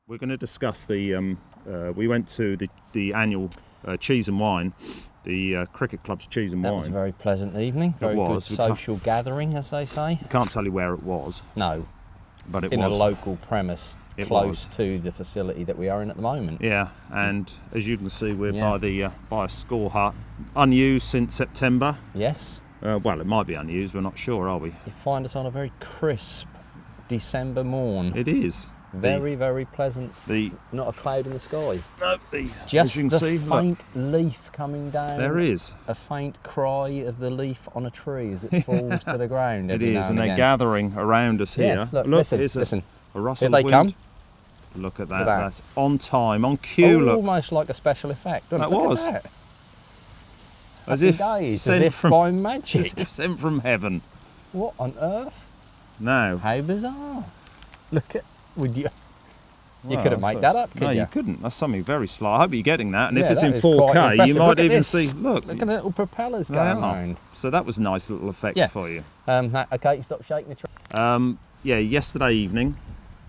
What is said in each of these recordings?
We're going to discuss the. We went to the annual cheese and wine, the cricket club's cheese and wine. That was a very pleasant evening. Very good social gathering, as they say. Can't tell you where it was. No, but it in was a local premise close to the facility that we are in at the moment. Yeah, and as you can see, we're by a score hut, unused since September. Yes. Well, it might be unused. We're not sure, are we? You find us on a very crisp December morn. It is. Very, very pleasant. Not a cloud in the sky. No, just the faint leaf coming down. There is. A faint cry of the leaf on a tree as it falls to the ground. It is, and they're gathering around us here. Yes, look, listen. A rustle Here they of wind. Come. Look at that. That's on time, on cue. Look. Almost like a special effect. That look was. At that. As if by magic. As if sent from heaven. What on earth? No. How bizarre. Look at. You couldn't make that up, could you? No, you couldn't. That's something very sly. I hope you're getting that. And if it's in is 4K, you might even see. Look at the little propellers going around. So that was a nice little effect for you. Okay, stop shaking the tree. Yeah, yesterday evening.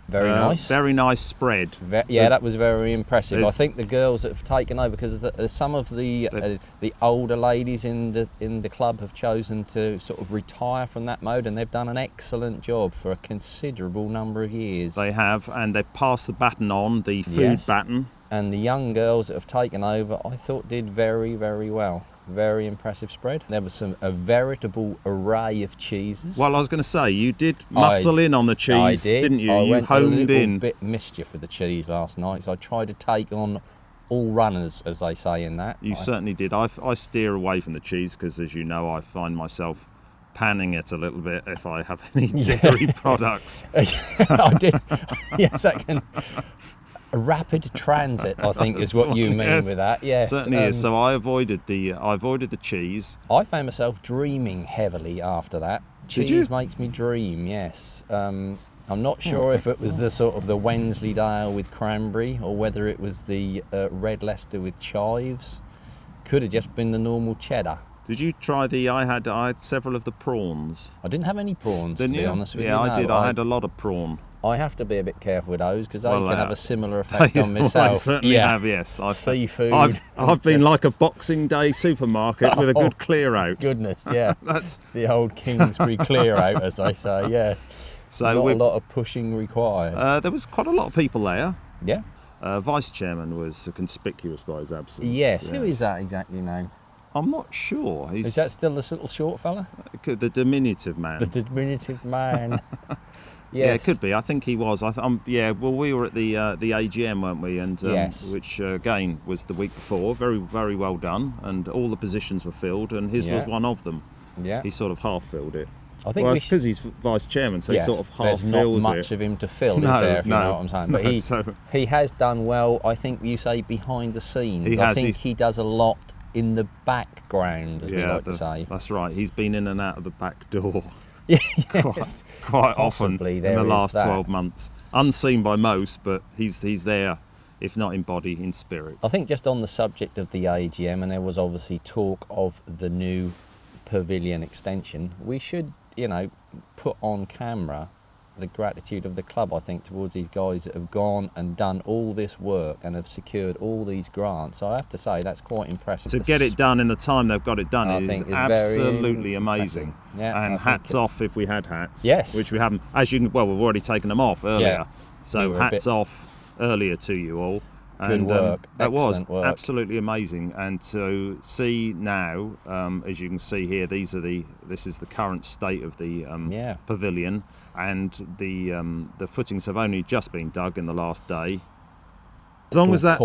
Very nice. Very nice spread. That was very impressive. I think the girls that have taken over, because some of the older ladies in the club have chosen to sort of retire from that mode, and they've done an excellent job for a considerable number of years. They have, and they've passed the baton on, the food baton. And the young girls that have taken over, I thought, did very, very well. Very impressive spread. There was a veritable array of cheeses. Well, I was going to say, you did muscle in on the cheese, didn't you? You honed in. a little bit mischief with the cheese last night, so I tried to take on all runners, as they say in that. You certainly did. I steer away from the cheese because, as you know, I find myself panning it a little bit if I have any dairy products. I did. Yes, I can. A rapid transit, I think, is what you mean with that. Yes, certainly is. So I avoided the cheese. I found myself dreaming heavily after that. Cheese makes me dream. Yes. I'm not sure if it was the sort of the Wensleydale with cranberry, or whether it was the Red Leicester with chives. Could have just been the normal cheddar. Did you try I had several of the prawns. I didn't have any prawns, to be honest with you. Yeah, I did. I had a lot of prawn. I have to be a bit careful with those because they can have a similar effect on myself. I certainly have, yes. Seafood. I've been like a Boxing Day supermarket with a good clear out. Goodness, yeah. That's the old Kingsbury clear out, as they say, yeah. So not a lot of pushing required. There was quite a lot of people there. Yeah. Vice Chairman was conspicuous by his absence. Yes. Who is that exactly now? I'm not sure. Is that still this little short fella? The diminutive man. The diminutive man. Yes. Yeah, it could be. I think he was. Well, we were at the AGM, weren't we? And which again was the week before. Very, very well done, and all the positions were filled, and his was one of them. Yeah. He sort of half filled it. I think it's because he's vice chairman, so he sort of half fills it. There's not much of him to fill, is there? If you know what I'm saying. But he has done well. I think you say behind the scenes. I think he does a lot in the background, as we like to say. That's right. He's been in and out of the back door. Yes. Quite often in the last 12 months. Unseen by most, but he's there, if not in body, in spirit. I think just on the subject of the AGM, and there was obviously talk of the new pavilion extension, we should, put on camera the gratitude of the club, I think, towards these guys that have gone and done all this work and have secured all these grants. So I have to say that's quite impressive. To get it done in the time they've got it done is absolutely amazing. Yeah, and hats off if we had hats. Yes. Which we haven't. We've already taken them off earlier. Yeah, so hats off earlier to you all. Good work. That was absolutely amazing. And to see now, as you can see here, this is the current state of the pavilion. And the footings have only just been dug in the last day. As long as that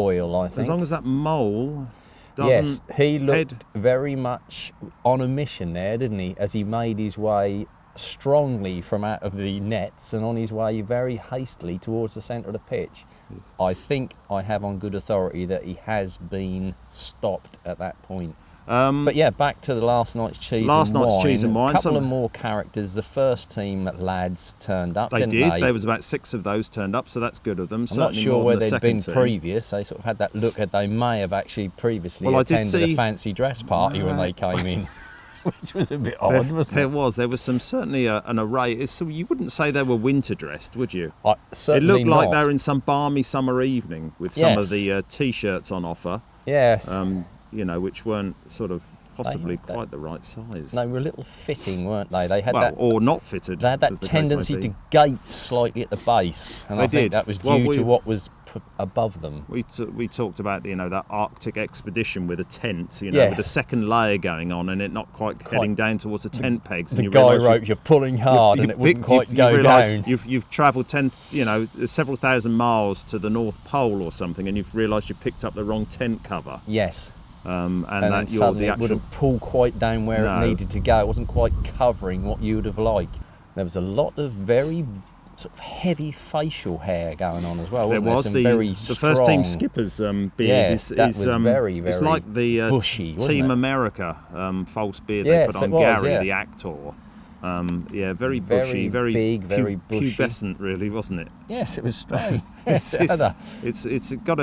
mole doesn't. Yes, he looked very much on a mission there, didn't he? As he made his way strongly from out of the nets and on his way very hastily towards the centre of the pitch. Yes. I think I have on good authority that he has been stopped at that point. But yeah, back to the last night's cheese and wine. A couple of more characters. The first team lads turned up. They did. There was about 6 of those turned up, so that's good of them. I'm not sure where they'd been previous. They sort of had that look that they may have actually previously attended a fancy dress party when they came in. which was a bit odd, wasn't it? There was certainly an array. So you wouldn't say they were winter dressed, would you? Certainly it looked like not. they were in some balmy summer evening with some of the t-shirts on offer. Yes. You know, which weren't sort of possibly quite the right size. They were a little fitting, weren't they? They had or not fitted. They had that tendency to gape slightly at the base, and I think that was due to what was above them. We talked about, you know, that Arctic expedition with a tent, you know, with a second layer going on, and it not quite heading down towards the tent pegs. The guy ropes, you're pulling hard, and it wouldn't quite go down. You've travelled several thousand miles to the North Pole or something, and you've realised you picked up the wrong tent cover. Yes. And that it wouldn't pull quite down where it needed to go. It wasn't quite covering what you would have liked. There was a lot of very sort of heavy facial hair going on as well. Wasn't there? The first team skipper's beard is very, very it's like the bushy, Team America false beard they put on Gary, the actor. Very bushy, very big, very bushy. Pubescent, really, wasn't it? Yes, it was strange. It's got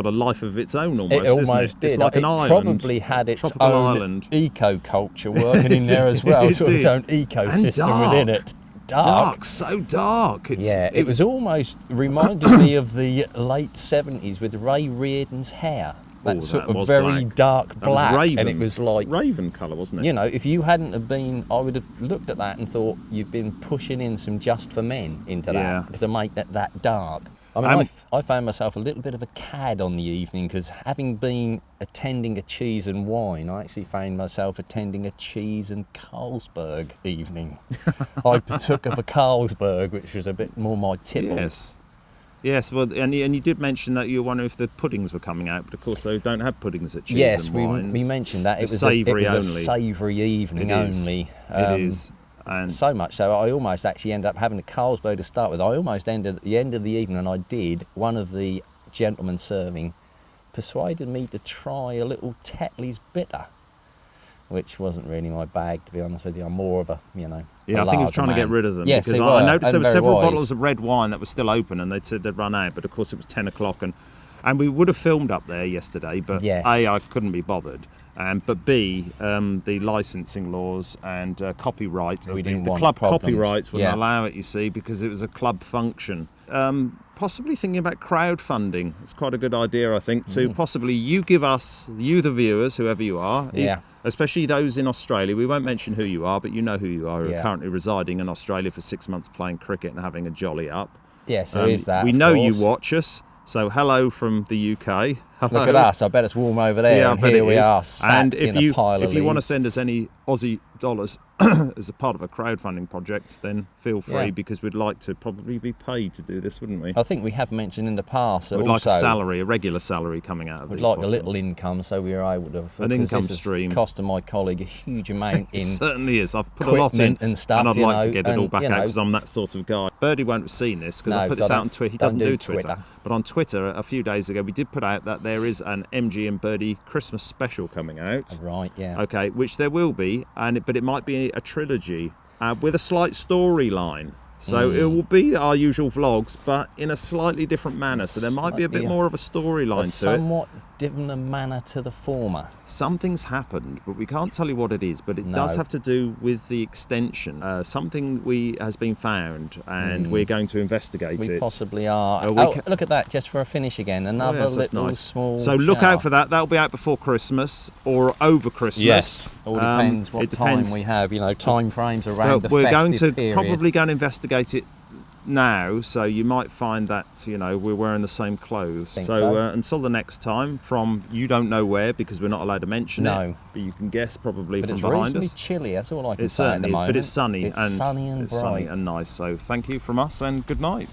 a life of its own almost. It almost isn't it? did. It's like an island. Probably had its tropical own island. eco-culture working in there as well. Its own ecosystem within it. Dark, so dark. It was almost reminded me of the late 70s with Ray Reardon's hair. That sort of very dark black, and it was like raven colour, wasn't it? You know, if you hadn't have been, I would have looked at that and thought you've been pushing in some Just for Men into that to make that dark. I mean, I found myself a little bit of a cad on the evening because having been attending a cheese and wine, I actually found myself attending a cheese and Carlsberg evening. I partook of a Carlsberg, which was a bit more my tipple. Yes, well, and you did mention that you were wondering if the puddings were coming out, but of course they don't have puddings at cheese and wines. Yes, we mentioned that. It was savoury a savoury evening only. It is. And so much so, I almost actually ended up having a Carlsberg to start with. I almost ended at the end of the evening, and I did. One of the gentlemen serving persuaded me to try a little Tetley's bitter, which wasn't really my bag, to be honest with you. I'm more of a, I think he was trying to get rid of them. Yes, because I noticed there were several bottles of red wine that were still open, and they'd said they'd run out, but of course it was 10 o'clock, and we would have filmed up there yesterday, but A, I couldn't be bothered. But B, the licensing laws and copyright, the club copyrights wouldn't allow it, you see, because it was a club function. Possibly thinking about crowdfunding. It's quite a good idea, I think, to possibly you give us, the viewers, whoever you are, especially those in Australia. We won't mention who you are, but you know who you are, who are currently residing in Australia for 6 months playing cricket and having a jolly up. Yes, there is that. We know you watch us. So hello from the UK. Hello. Look at us. I bet it's warm over there. Yeah, and here we are. And if you want to send us any Aussie dollars as a part of a crowdfunding project, then feel free, because we'd like to probably be paid to do this, wouldn't we? I think we have mentioned in the past that we'd like a salary, a regular salary coming out of it. We'd like a little income, so we are able to. An income stream. It's costing my colleague a huge amount in. It certainly is. I've put a lot in, and stuff, and I'd like to get it all back out because I'm that sort of guy. Birdie won't have seen this because I put this out on Twitter. He doesn't do Twitter. But on Twitter, a few days ago, we did put out that there is an MG&Birdy Christmas special coming out. Right, yeah. Okay, which there will be, but it might be a trilogy with a slight storyline. So it will be our usual vlogs, but in a slightly different manner. So there might be a bit more of a storyline to it. Somewhat different manner to the former. Something's happened, but we can't tell you what it is. But it does have to do with the extension. Something has been found, and we're going to investigate it. We possibly are. Look at that, just for a finish again. Another little small So look out for that. That'll be out before Christmas or over Christmas. Yes. All depends what time we have. Time frames around the festive period. We're going to probably go and investigate it now, so you might find that we're wearing the same clothes. So until the next time, from you don't know where because we're not allowed to mention it, but you can guess probably from behind us. It's chilly. That's all I can say. It certainly is, but it's sunny and bright. It's sunny and nice. So thank you from us, and good night.